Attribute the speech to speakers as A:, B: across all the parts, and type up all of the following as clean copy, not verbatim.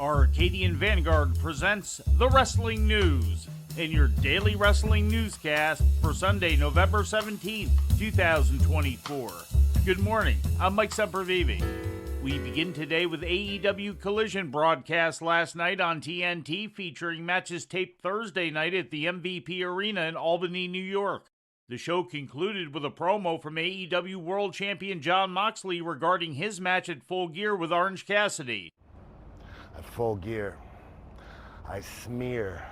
A: Arcadian Vanguard presents the Wrestling News in your daily wrestling newscast for Sunday, November 17th, 2024. Good morning, I'm Mike Sempervive. We begin today with AEW Collision broadcast last night on TNT featuring matches taped Thursday night at the MVP Arena in Albany, New York. The show concluded with a promo from AEW World Champion Jon Moxley regarding his match at Full Gear with Orange Cassidy.
B: At Full Gear, I smear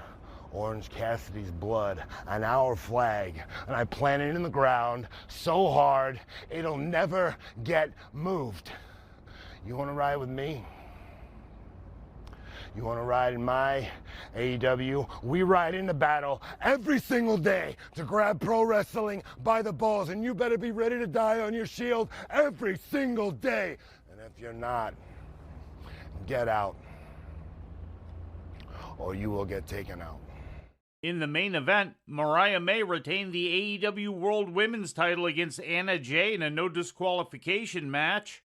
B: Orange Cassidy's blood on our flag, and I plant it in the ground so hard it'll never get moved. You want to ride with me? You want to ride in my AEW? We ride into battle every single day to grab pro wrestling by the balls, and you better be ready to die on your shield every single day. And if you're not, get out, or you will get taken out.
A: In the main event, Mariah May retained the AEW World Women's title against Anna Jay in a no disqualification match.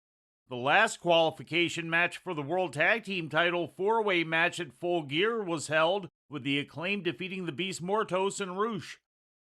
A: The last qualification match for the World Tag Team title four-way match at Full Gear was held, with the Acclaimed defeating the Beast Mortos and Roosh.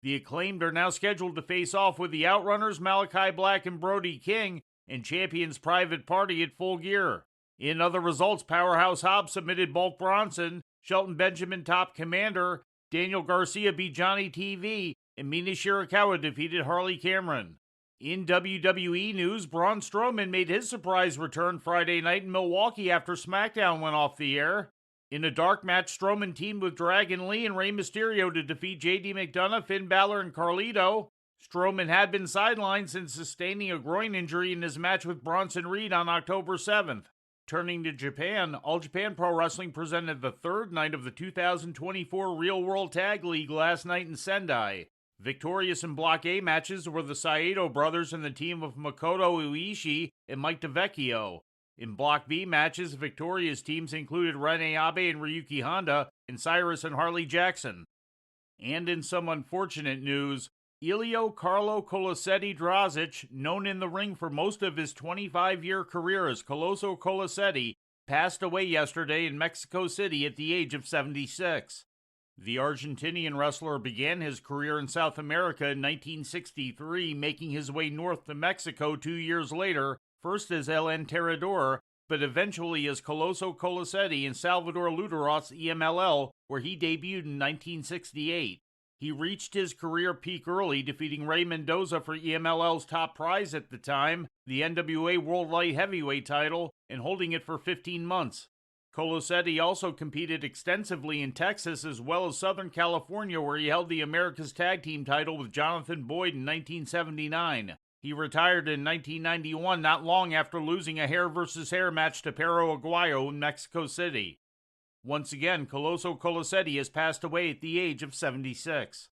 A: The Acclaimed are now scheduled to face off with the Outrunners, Malachi Black and Brody King, and Champions Private Party at Full Gear. In other results, Powerhouse Hobbs submitted Bulk Bronson, Shelton Benjamin Top Commander, Daniel Garcia beat Johnny TV, and Mina Shirakawa defeated Harley Cameron. In WWE news, Braun Strowman made his surprise return Friday night in Milwaukee after SmackDown went off the air. In a dark match, Strowman teamed with Dragon Lee and Rey Mysterio to defeat JD McDonough, Finn Balor, and Carlito. Strowman had been sidelined since sustaining a groin injury in his match with Bronson Reed on October 7th. Turning to Japan, All Japan Pro Wrestling presented the third night of the 2024 Real World Tag League last night in Sendai. Victorious in Block A matches were the Saito brothers and the team of Makoto Ueshi and Mike DeVecchio. In Block B matches, victorious teams included Rene Abe and Ryuki Honda, and Cyrus and Harley Jackson. And in some unfortunate news, Elio Carlo Colosetti Drazic, known in the ring for most of his 25-year career as Coloso Colosetti, passed away yesterday in Mexico City at the age of 76. The Argentinian wrestler began his career in South America in 1963, making his way north to Mexico 2 years later, first as El Enterrador, but eventually as Coloso Colosetti in Salvador Luderoth's EMLL, where he debuted in 1968. He reached his career peak early, defeating Ray Mendoza for EMLL's top prize at the time, the NWA World Light Heavyweight title, and holding it for 15 months. Colosetti also competed extensively in Texas as well as Southern California, where he held the America's Tag Team title with Jonathan Boyd in 1979. He retired in 1991, not long after losing a hair versus hair match to Perro Aguayo in Mexico City. Once again, Coloso Colosetti has passed away at the age of 76.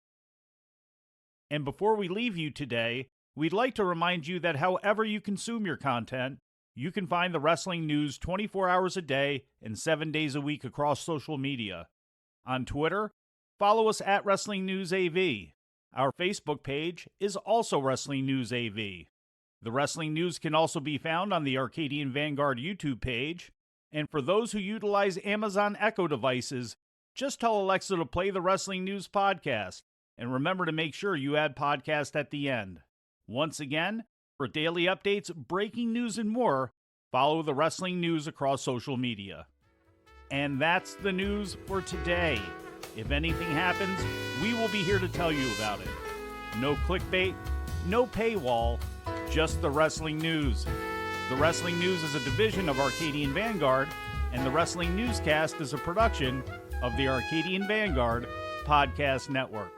A: And before we leave you today, we'd like to remind you that however you consume your content, you can find the wrestling news 24 hours a day and 7 days a week across social media. On Twitter, follow us at Wrestling News AV. Our Facebook page is also Wrestling News AV. The Wrestling News can also be found on the Arcadian Vanguard YouTube page. And for those who utilize Amazon Echo devices, just tell Alexa to play the Wrestling News podcast. And remember to make sure you add podcast at the end. Once again, for daily updates, breaking news, and more, follow the Wrestling News across social media. And that's the news for today. If anything happens, we will be here to tell you about it. No clickbait, no paywall, just the Wrestling News. The Wrestling News is a division of Arcadian Vanguard, and the Wrestling Newscast is a production of the Arcadian Vanguard Podcast Network.